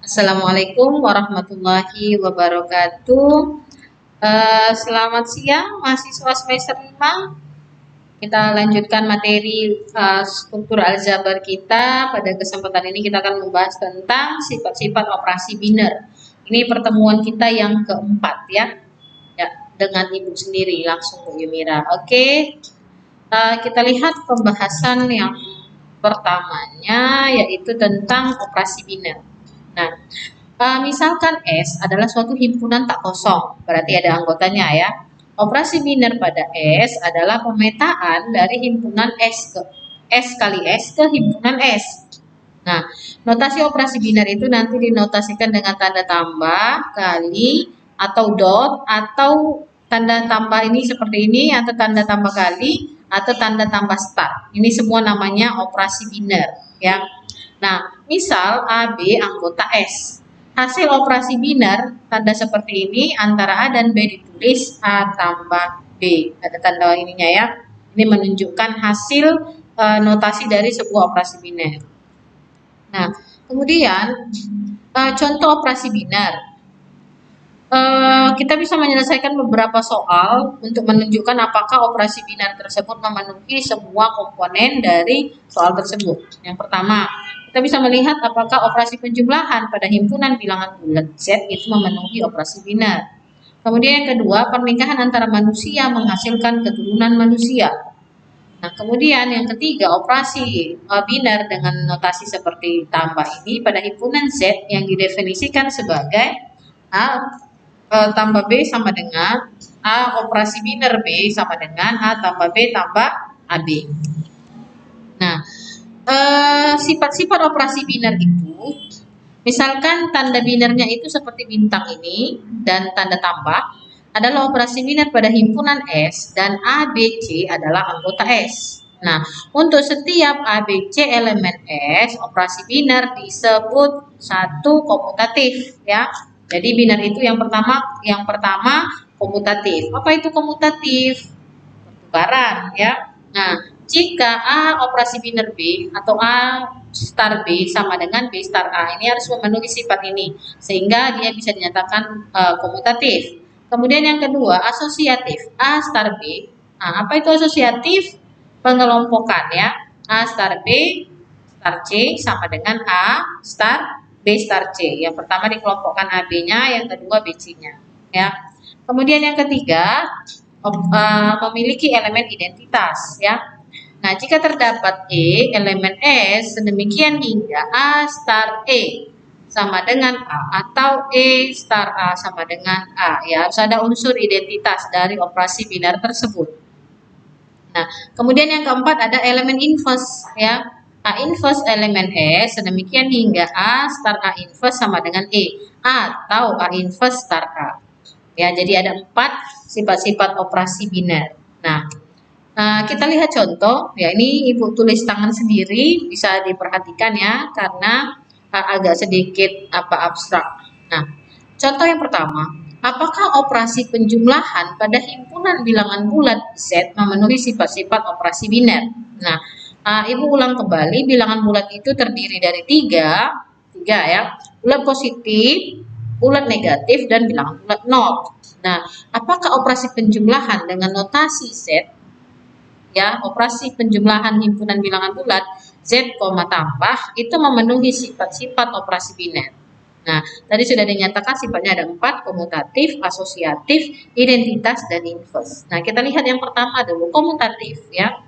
Assalamualaikum warahmatullahi wabarakatuh. Selamat siang mahasiswa semester 5. Kita lanjutkan materi struktur aljabar kita. Pada kesempatan ini kita akan membahas tentang sifat-sifat operasi biner. Ini pertemuan kita yang keempat ya. Ya, dengan ibu sendiri langsung Bu Yumira. Oke. Kita lihat pembahasan yang pertamanya yaitu tentang operasi biner. Nah, misalkan S adalah suatu himpunan tak kosong, berarti ada anggotanya ya. Operasi biner pada S adalah pemetaan dari himpunan S kali S ke himpunan S. Nah, notasi operasi biner itu nanti dinotasikan dengan tanda tambah, kali, atau dot, atau tanda tambah ini seperti ini, atau tanda tambah kali, atau tanda tambah star. Ini semua namanya operasi biner ya. Nah, misal AB anggota S. Hasil operasi biner tanda seperti ini antara A dan B ditulis A tambah B. Ada tanda ininya ya. Ini menunjukkan hasil notasi dari sebuah operasi biner. Nah, kemudian contoh operasi biner. Kita bisa menyelesaikan beberapa soal untuk menunjukkan apakah operasi biner tersebut memenuhi semua komponen dari soal tersebut. Yang pertama, kita bisa melihat apakah operasi penjumlahan pada himpunan bilangan bulat Z itu memenuhi operasi biner. Kemudian yang kedua, pernikahan antara manusia menghasilkan keturunan manusia. Nah, kemudian yang ketiga, operasi biner dengan notasi seperti tambah ini pada himpunan Z yang didefinisikan sebagai A tambah B sama dengan A operasi biner B sama dengan A tambah B tambah AB. Nah, sifat-sifat operasi biner itu, misalkan tanda binernya itu seperti bintang ini dan tanda tambah adalah operasi biner pada himpunan S dan ABC adalah anggota S. Nah, untuk setiap ABC elemen S, operasi biner disebut satu komutatif ya. Jadi biner itu yang pertama komutatif. Apa itu komutatif? Pertukaran ya. Nah, jika A operasi biner B atau A star B sama dengan B star A, ini harus memenuhi sifat ini sehingga dia bisa dinyatakan komutatif. Kemudian yang kedua, asosiatif A star B. Nah, apa itu asosiatif? Pengelompokan ya. A star B star C sama dengan A star B star C. Yang pertama dikelompokkan AB-nya, yang kedua BC-nya ya. Kemudian yang ketiga, memiliki elemen identitas ya. Nah, jika terdapat E elemen S sedemikian hingga A star E sama dengan A atau E star A sama dengan A ya, harus ada unsur identitas dari operasi biner tersebut. Nah, kemudian yang keempat ada elemen inverse ya. A inverse elemen S sedemikian hingga A star A inverse sama dengan E atau A inverse star A. Ya, jadi ada 4 sifat-sifat operasi biner. Nah, kita lihat contoh, ya ini Ibu tulis tangan sendiri, bisa diperhatikan ya, karena agak sedikit abstrak. Nah, contoh yang pertama, apakah operasi penjumlahan pada himpunan bilangan bulat Z memenuhi sifat-sifat operasi biner? Nah, Ibu ulang kembali, bilangan bulat itu terdiri dari tiga ya, bulat positif, bulat negatif, dan bilangan bulat 0. Nah, apakah operasi penjumlahan dengan notasi Z ya, operasi penjumlahan himpunan bilangan bulat Z, tambah itu memenuhi sifat-sifat operasi biner. Nah, tadi sudah dinyatakan sifatnya ada 4, komutatif, asosiatif, identitas, dan inverse. Nah, kita lihat yang pertama dulu, komutatif ya.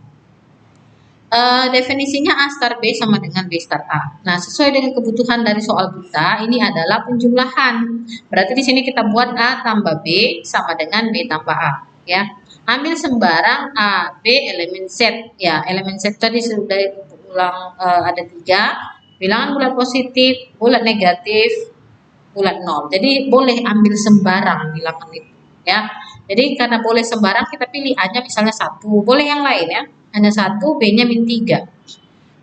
Definisinya A star B sama dengan B star A. Nah, sesuai dengan kebutuhan dari soal kita, ini adalah penjumlahan. Berarti di sini kita buat A tambah B sama dengan B tambah A ya. Ambil sembarang A, B, elemen Z. Ya, elemen Z tadi sudah ulang ada 3. Bilangan bulat positif, bulat negatif, bulat 0. Jadi boleh ambil sembarang bilangan itu. Ya, jadi karena boleh sembarang kita pilih A-nya misalnya 1. Boleh yang lain ya. Hanya 1, B-nya min 3.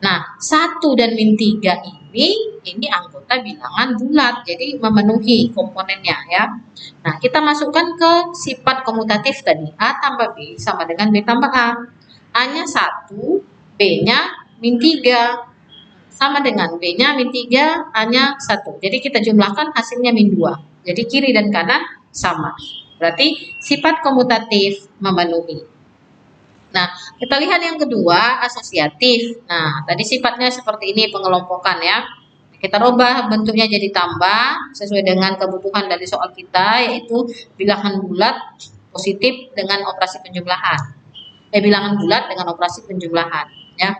Nah, 1 dan min 3 ini anggota bilangan bulat, jadi memenuhi komponennya ya. Nah, kita masukkan ke sifat komutatif tadi, A tambah B sama dengan B tambah A. A-nya 1, B-nya min 3. sama dengan B-nya min 3, A-nya 1. Jadi kita jumlahkan hasilnya min 2. Jadi kiri dan kanan sama. Berarti sifat komutatif memenuhi. Nah, kita lihat yang kedua, asosiatif. Nah, tadi sifatnya seperti ini pengelompokan ya. Kita rubah bentuknya jadi tambah sesuai dengan kebutuhan dari soal kita, yaitu bilangan bulat positif dengan operasi penjumlahan. Bilangan bulat dengan operasi penjumlahan ya.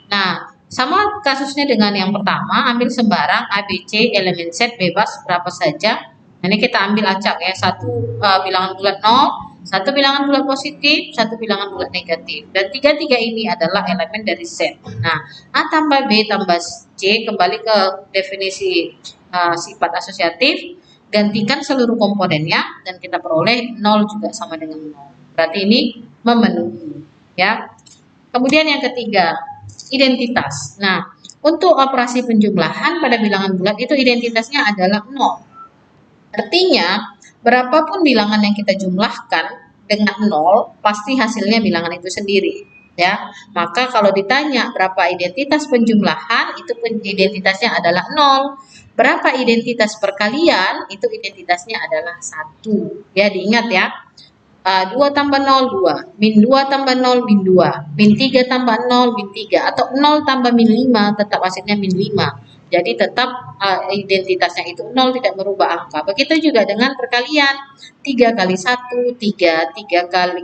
Nah, sama kasusnya dengan yang pertama, ambil sembarang A, B, C, elemen set bebas berapa saja. Ini kita ambil acak ya, satu bilangan bulat 0, satu bilangan bulat positif, satu bilangan bulat negatif. Dan tiga-tiga ini adalah elemen dari set. Nah, A tambah B tambah C, kembali ke definisi sifat asosiatif, gantikan seluruh komponennya, dan kita peroleh 0 juga sama dengan 0. Berarti ini memenuhi ya. Kemudian yang ketiga, identitas. Nah, untuk operasi penjumlahan pada bilangan bulat itu identitasnya adalah 0. Artinya, berapapun bilangan yang kita jumlahkan dengan 0, pasti hasilnya bilangan itu sendiri ya. Maka kalau ditanya berapa identitas penjumlahan, itu identitasnya adalah 0. Berapa identitas perkalian, itu identitasnya adalah 1. Ya, diingat ya. 2 tambah 0, 2. Min 2 tambah 0, min 2. Min 3 tambah 0, min 3. Atau 0 tambah min 5, tetap hasilnya min 5. Jadi tetap identitasnya itu 0, tidak merubah angka. Begitu juga dengan perkalian. 3 kali 1, 3. 3 kali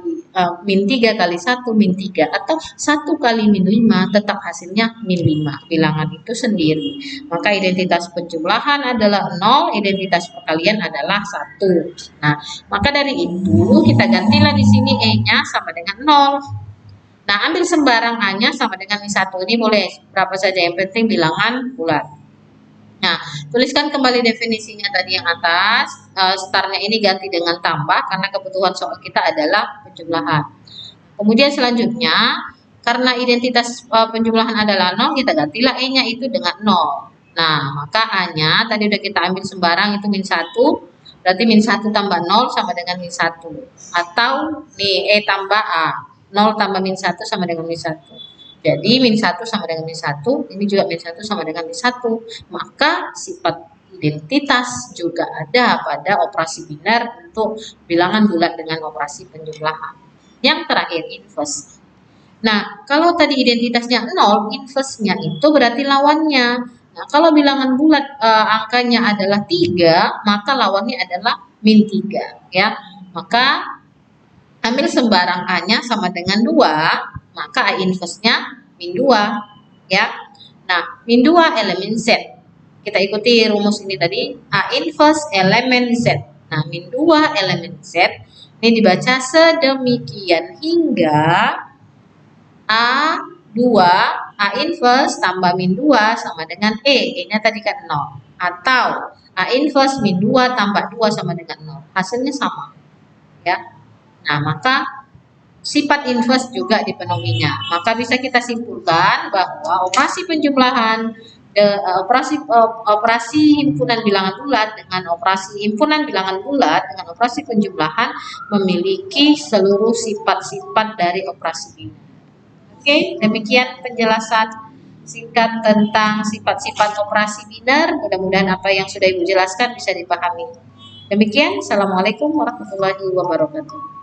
min 3 kali 1, min 3. Atau 1 kali min 5, tetap hasilnya min 5. Bilangan itu sendiri. Maka identitas penjumlahan adalah 0, identitas perkalian adalah 1. Nah, maka dari itu kita gantilah di sini E-nya sama dengan 0. Nah, ambil sembarang A-nya sama dengan min 1. Ini boleh berapa saja, yang penting bilangan bulat. Nah, tuliskan kembali definisinya tadi yang atas. Startnya ini ganti dengan tambah karena kebutuhan soal kita adalah penjumlahan. Kemudian selanjutnya, karena identitas penjumlahan adalah 0, kita gantilah E-nya itu dengan 0. Nah, maka A-nya tadi udah kita ambil sembarang itu min 1. Berarti min 1 tambah 0 sama dengan min 1. Atau nih E tambah A. 0 tambah min 1 sama dengan min 1. Jadi min 1 sama dengan min 1. Ini juga min 1 sama dengan min 1. Maka sifat identitas juga ada pada operasi biner untuk bilangan bulat dengan operasi penjumlahan. Yang terakhir, inverse. Nah, kalau tadi identitasnya 0, inverse-nya itu berarti lawannya. Nah, kalau bilangan bulat angkanya adalah 3, maka lawannya adalah min 3 ya. Maka ambil sembarang A-nya sama dengan 2, maka A inverse-nya min 2 ya. Nah, min 2 elemen Z. Kita ikuti rumus ini tadi, A inverse elemen Z. Nah, min 2 elemen Z ini dibaca sedemikian hingga A2, A inverse tambah min 2 sama dengan E. E-nya tadi kan 0. Atau A inverse min 2 tambah 2 sama dengan 0. Hasilnya sama. Ya. Nah, maka sifat inverse juga dipenuhinya. Maka bisa kita simpulkan bahwa operasi penjumlahan, operasi himpunan bilangan bulat dengan operasi himpunan bilangan bulat dengan operasi penjumlahan memiliki seluruh sifat-sifat dari operasi biner. Oke, demikian penjelasan singkat tentang sifat-sifat operasi biner. Mudah-mudahan apa yang sudah Ibu jelaskan bisa dipahami. Demikian, Assalamualaikum warahmatullahi wabarakatuh.